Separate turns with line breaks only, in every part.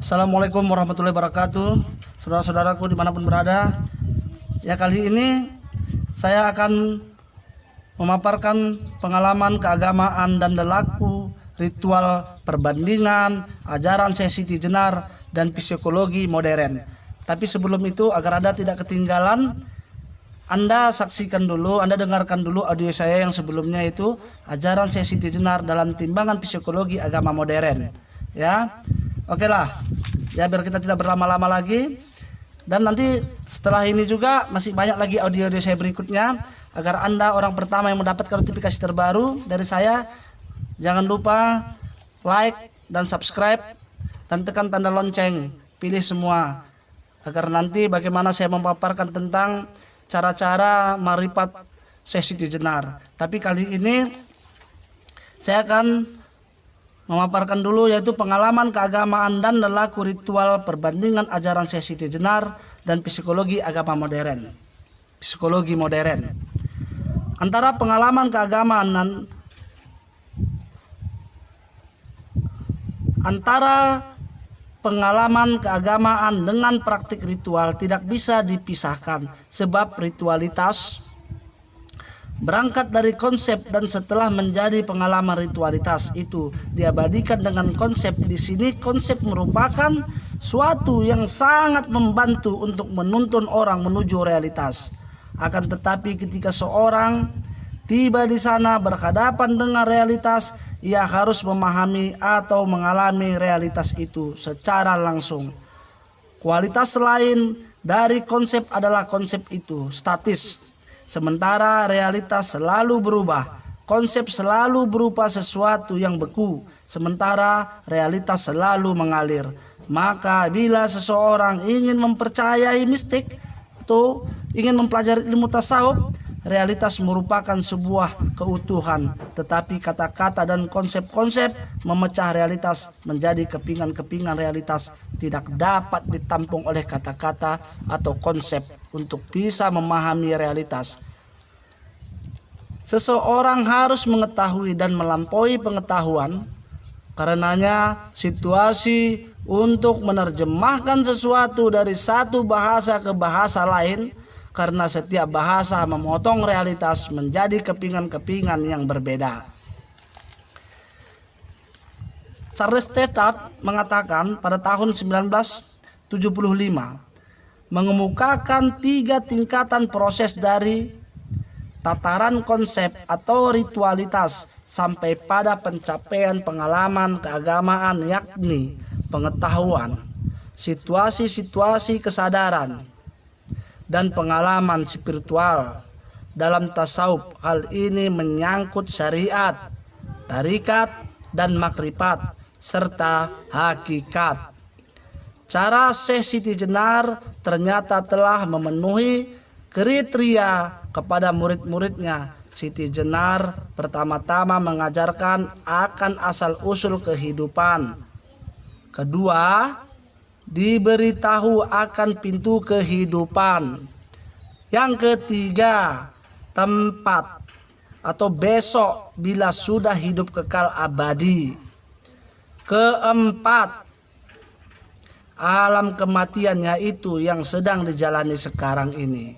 Assalamualaikum warahmatullahi wabarakatuh. Saudara-saudaraku dimanapun berada, ya kali ini saya akan memaparkan pengalaman keagamaan dan berlaku ritual perbandingan, ajaran Siti Jenar, dan psikologi modern. Tapi sebelum itu, agar Anda tidak ketinggalan, Anda saksikan dulu, Anda dengarkan dulu audio saya yang sebelumnya itu ajaran Siti Jenar dalam timbangan psikologi agama modern. Ya, oke lah, ya biar kita tidak berlama-lama lagi. Dan nanti setelah ini juga masih banyak lagi audio-audio saya berikutnya. Agar Anda orang pertama yang mendapatkan notifikasi terbaru dari saya, jangan lupa like dan subscribe dan tekan tanda lonceng, pilih semua. Agar nanti bagaimana saya memaparkan tentang cara-cara marifat Siti Jenar. Tapi kali ini saya akan memaparkan dulu yaitu pengalaman keagamaan dan berlaku ritual perbandingan ajaran Siti Jenar dan psikologi agama modern. Psikologi modern. Antara pengalaman keagamaan dengan praktik ritual tidak bisa dipisahkan, sebab ritualitas berangkat dari konsep dan setelah menjadi pengalaman ritualitas itu diabadikan dengan konsep. Di sini konsep merupakan suatu yang sangat membantu untuk menuntun orang menuju realitas. Akan tetapi ketika seorang tiba di sana berhadapan dengan realitas, ia harus memahami atau mengalami realitas itu secara langsung. Kualitas lain dari konsep adalah konsep itu statis. Sementara realitas selalu berubah, konsep selalu berupa sesuatu yang beku, sementara realitas selalu mengalir. Maka bila seseorang ingin mempercayai mistik atau ingin mempelajari ilmu tasawuf, realitas merupakan sebuah keutuhan, tetapi kata-kata dan konsep-konsep memecah realitas menjadi kepingan-kepingan realitas tidak dapat ditampung oleh kata-kata atau konsep untuk bisa memahami realitas. Seseorang harus mengetahui dan melampaui pengetahuan, karenanya situasi untuk menerjemahkan sesuatu dari satu bahasa ke bahasa lain, karena setiap bahasa memotong realitas menjadi kepingan-kepingan yang berbeda. Charles Taylor mengatakan pada tahun 1975 mengemukakan 3 tingkatan proses dari tataran konsep atau ritualitas sampai pada pencapaian pengalaman keagamaan, yakni pengetahuan, situasi-situasi kesadaran, dan pengalaman spiritual. Dalam tasawuf, hal ini menyangkut syariat, tarikat, dan makrifat, serta hakikat. Cara Siti Jenar ternyata telah memenuhi kriteria kepada murid-muridnya. Siti Jenar pertama-tama mengajarkan akan asal-usul kehidupan. Kedua, diberitahu akan pintu kehidupan. Yang ketiga, tempat atau besok bila sudah hidup kekal abadi. Keempat, alam kematian, yaitu yang sedang dijalani sekarang ini.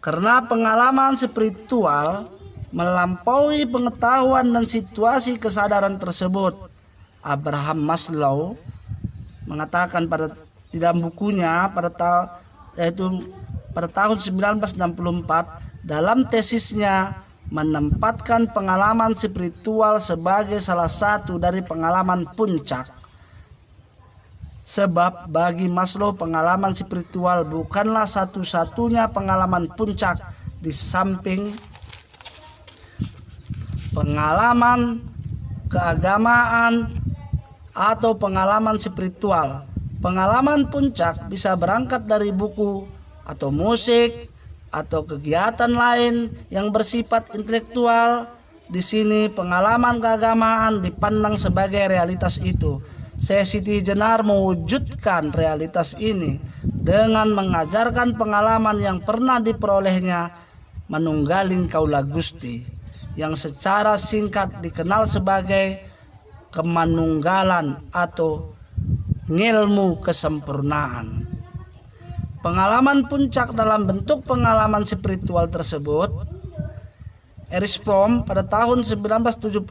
Karena pengalaman spiritual melampaui pengetahuan dan situasi kesadaran tersebut, Abraham Maslow mengatakan di dalam bukunya pada tahun 1964 dalam tesisnya menempatkan pengalaman spiritual sebagai salah satu dari pengalaman puncak. Sebab bagi Maslow pengalaman spiritual bukanlah satu-satunya pengalaman puncak, di samping pengalaman keagamaan atau pengalaman spiritual. Pengalaman puncak bisa berangkat dari buku atau musik atau kegiatan lain yang bersifat intelektual. Di sini pengalaman keagamaan dipandang sebagai realitas itu. Siti Jenar mewujudkan realitas ini dengan mengajarkan pengalaman yang pernah diperolehnya manunggaling kaula Gusti, yang secara singkat dikenal sebagai kemanunggalan atau ngilmu kesempurnaan. Pengalaman puncak dalam bentuk pengalaman spiritual tersebut, Erich Fromm pada tahun 1977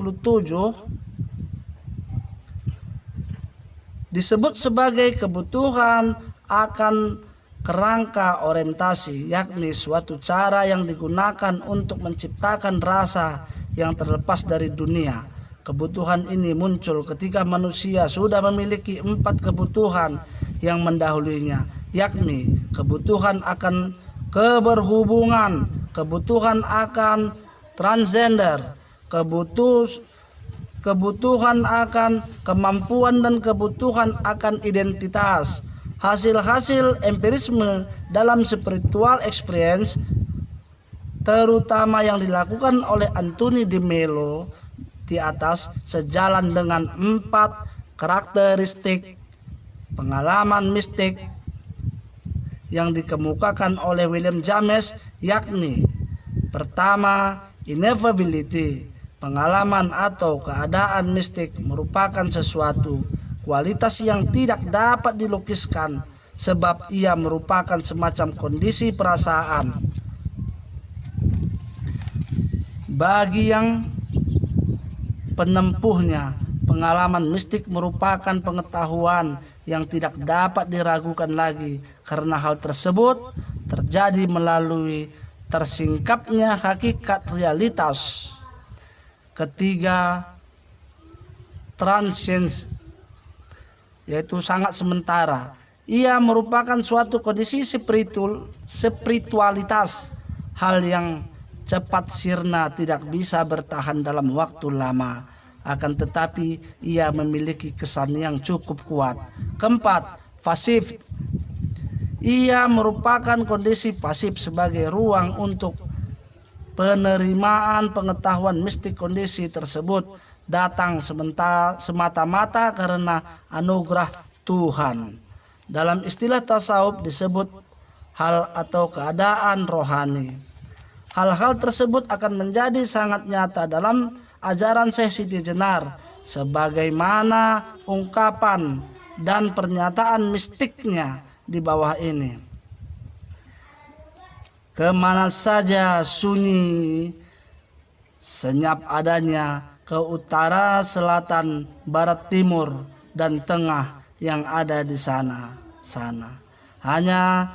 disebut sebagai kebutuhan akan kerangka orientasi, yakni suatu cara yang digunakan untuk menciptakan rasa yang terlepas dari dunia. Kebutuhan ini muncul ketika manusia sudah memiliki 4 kebutuhan yang mendahulunya, yakni kebutuhan akan keberhubungan, kebutuhan akan transgender, kebutuhan akan kemampuan, dan kebutuhan akan identitas. Hasil-hasil empirisme dalam spiritual experience, terutama yang dilakukan oleh Anthony de Mello di atas, sejalan dengan 4 karakteristik pengalaman mistik yang dikemukakan oleh William James, yakni pertama, ineffability. Pengalaman atau keadaan mistik merupakan sesuatu kualitas yang tidak dapat dilukiskan, sebab ia merupakan semacam kondisi perasaan. Bagi yang penempuhnya, pengalaman mistik merupakan pengetahuan yang tidak dapat diragukan lagi, karena hal tersebut terjadi melalui tersingkapnya hakikat realitas. Ketiga, transience, yaitu sangat sementara. Ia merupakan suatu kondisi spiritualitas, hal yang cepat sirna, tidak bisa bertahan dalam waktu lama, akan tetapi ia memiliki kesan yang cukup kuat. Keempat, pasif. Ia merupakan kondisi pasif sebagai ruang untuk penerimaan pengetahuan mistik. Kondisi tersebut datang semata-mata karena anugerah Tuhan. Dalam istilah tasawuf disebut hal atau keadaan rohani. Hal-hal tersebut akan menjadi sangat nyata dalam ajaran Syekh Siti Jenar, sebagaimana ungkapan dan pernyataan mistiknya di bawah ini. Kemana saja sunyi, senyap adanya, ke utara, selatan, barat, timur, dan tengah yang ada di sana. Hanya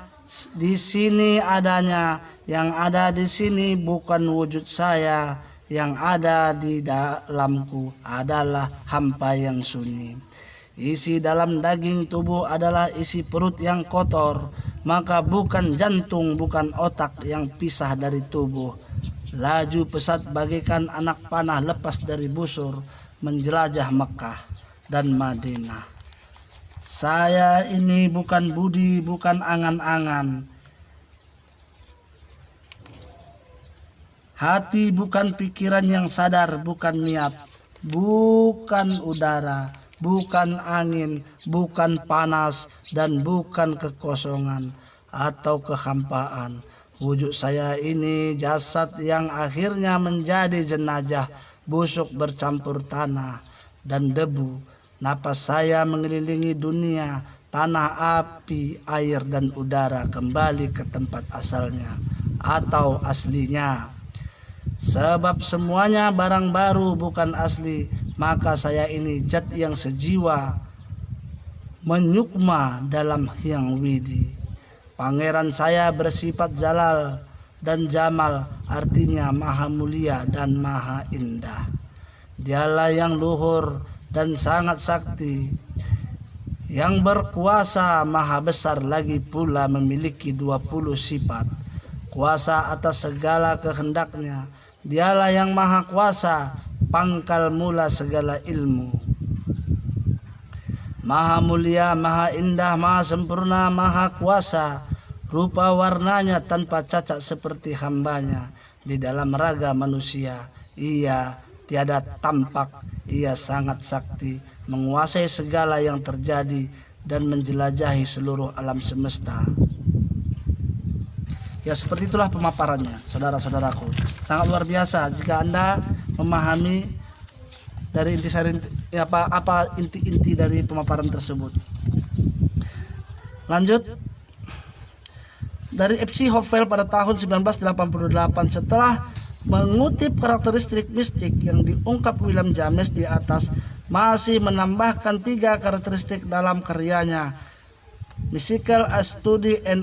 di sini adanya, yang ada di sini bukan wujud saya, yang ada di dalamku adalah hampa yang sunyi. Isi dalam daging tubuh adalah isi perut yang kotor, maka bukan jantung, bukan otak yang pisah dari tubuh. Laju pesat bagaikan anak panah lepas dari busur, menjelajah Mekah dan Madinah. Saya ini bukan budi, bukan angan-angan. Hati bukan pikiran yang sadar, bukan niat, bukan udara, bukan angin, bukan panas, dan bukan kekosongan atau kehampaan. Wujud saya ini jasad yang akhirnya menjadi jenazah, busuk bercampur tanah dan debu. Napas saya mengelilingi dunia, tanah, api, air, dan udara kembali ke tempat asalnya atau aslinya. Sebab semuanya barang baru, bukan asli, maka saya ini zat yang sejiwa menyukma dalam Hyang Widi. Pangeran saya bersifat jalal dan jamal, artinya maha mulia dan maha indah. Dialah yang luhur dan sangat sakti, yang berkuasa maha besar, lagi pula memiliki 20 sifat. Kuasa atas segala kehendaknya. Dialah yang maha kuasa, pangkal mula segala ilmu. Maha mulia, maha indah, maha sempurna, maha kuasa. Rupa warnanya tanpa cacat seperti hambanya. Di dalam raga manusia ia tiada tampak. Ia sangat sakti, menguasai segala yang terjadi dan menjelajahi seluruh alam semesta. Ya, seperti itulah pemaparannya, saudara-saudaraku. Sangat luar biasa jika Anda memahami dari inti-inti dari pemaparan tersebut. Lanjut. Dari F.C. Hopewell pada tahun 1988, setelah mengutip karakteristik mistik yang diungkap William James di atas, masih menambahkan 3 karakteristik dalam karyanya Mystical Study and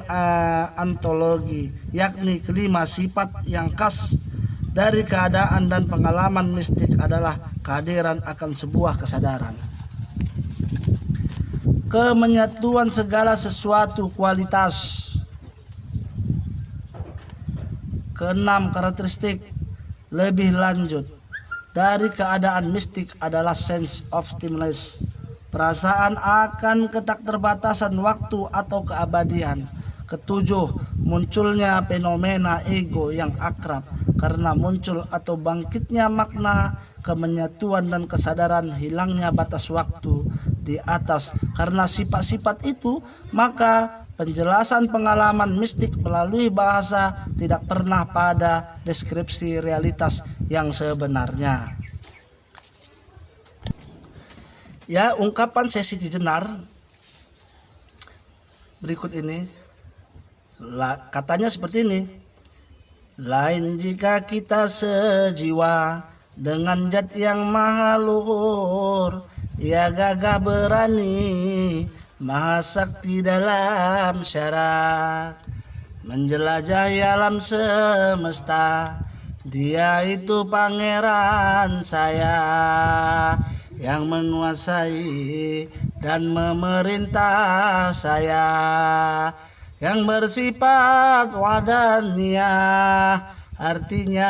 Anthology, yakni kelima sifat yang khas dari keadaan dan pengalaman mistik adalah kehadiran akan sebuah kesadaran, kemenyatuan segala sesuatu kualitas. Keenam karakteristik lebih lanjut dari keadaan mistik adalah sense of timeless, perasaan akan ketakterbatasan waktu atau keabadian. Ketujuh, munculnya fenomena ego yang akrab karena muncul atau bangkitnya makna kemenyatuan dan kesadaran hilangnya batas waktu di atas. Karena sifat-sifat itu, maka penjelasan pengalaman mistik melalui bahasa tidak pernah pada deskripsi realitas yang sebenarnya. Ya, ungkapan Sesi Jenar berikut ini. Katanya seperti ini. Lain jika kita sejiwa dengan zat yang maha luhur, ia gagah berani, maha sakti dalam syarak, menjelajahi alam semesta. Dia itu pangeran saya yang menguasai dan memerintah saya, yang bersifat wadaniyah, artinya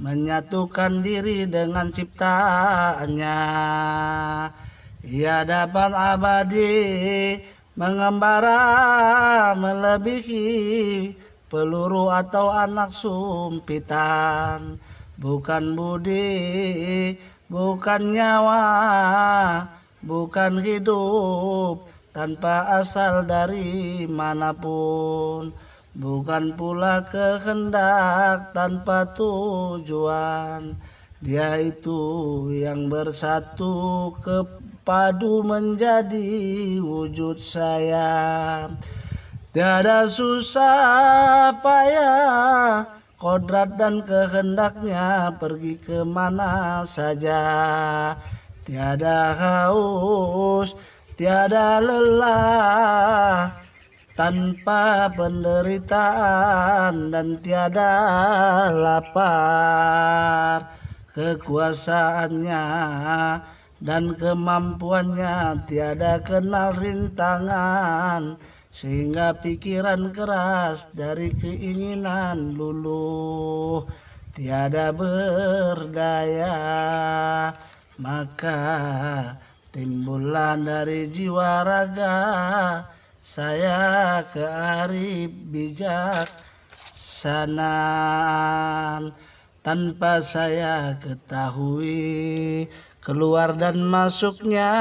menyatukan diri dengan ciptaannya. Ia dapat abadi, mengembara melebihi peluru atau anak sumpitan, bukan budi, bukan nyawa, bukan hidup tanpa asal dari manapun, bukan pula kehendak tanpa tujuan. Dia itu yang bersatu kepadu menjadi wujud saya. Tiada susah payah, kodrat dan kehendaknya pergi kemana saja. Tiada haus, tiada lelah, tanpa penderitaan dan tiada lapar. Kekuasaannya dan kemampuannya tiada kenal rintangan, sehingga pikiran keras dari keinginan luluh tiada berdaya. Maka timbullah dari jiwa raga saya kearif bijaksanaan, tanpa saya ketahui keluar dan masuknya.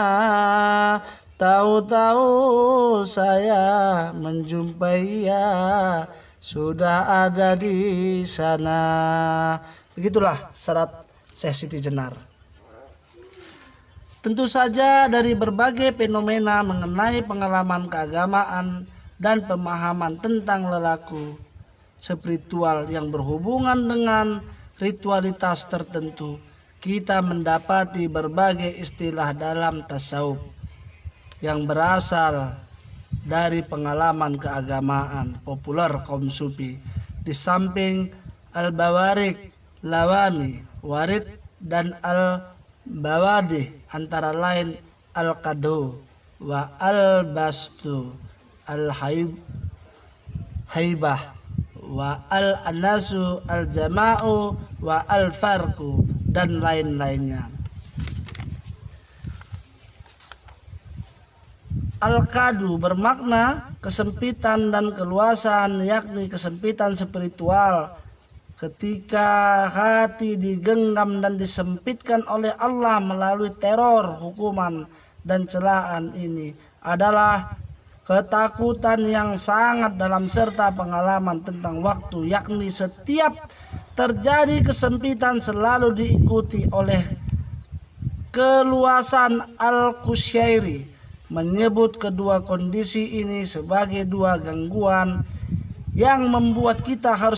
Tahu-tahu saya menjumpai ia sudah ada di sana. Begitulah syarat Syekh Siti Jenar. Tentu saja dari berbagai fenomena mengenai pengalaman keagamaan dan pemahaman tentang lelaku spiritual yang berhubungan dengan ritualitas tertentu, kita mendapati berbagai istilah dalam tasawuf yang berasal dari pengalaman keagamaan populer kaum sufi. Di samping al-bawarik, lawami, warid, dan al-bawadih, antara lain al-qadu wa al-bastu, al-haibah wa al-anasu, al-jama'u wa al-farku, dan lain-lainnya. Al-qadu bermakna kesempitan dan keluasan, yakni kesempitan spiritual. Ketika hati digenggam dan disempitkan oleh Allah melalui teror, hukuman, dan celaan, ini adalah ketakutan yang sangat dalam serta pengalaman tentang waktu, yakni setiap terjadi kesempitan selalu diikuti oleh keluasan al-Qusyairi, menyebut kedua kondisi ini sebagai dua gangguan yang membuat kita harus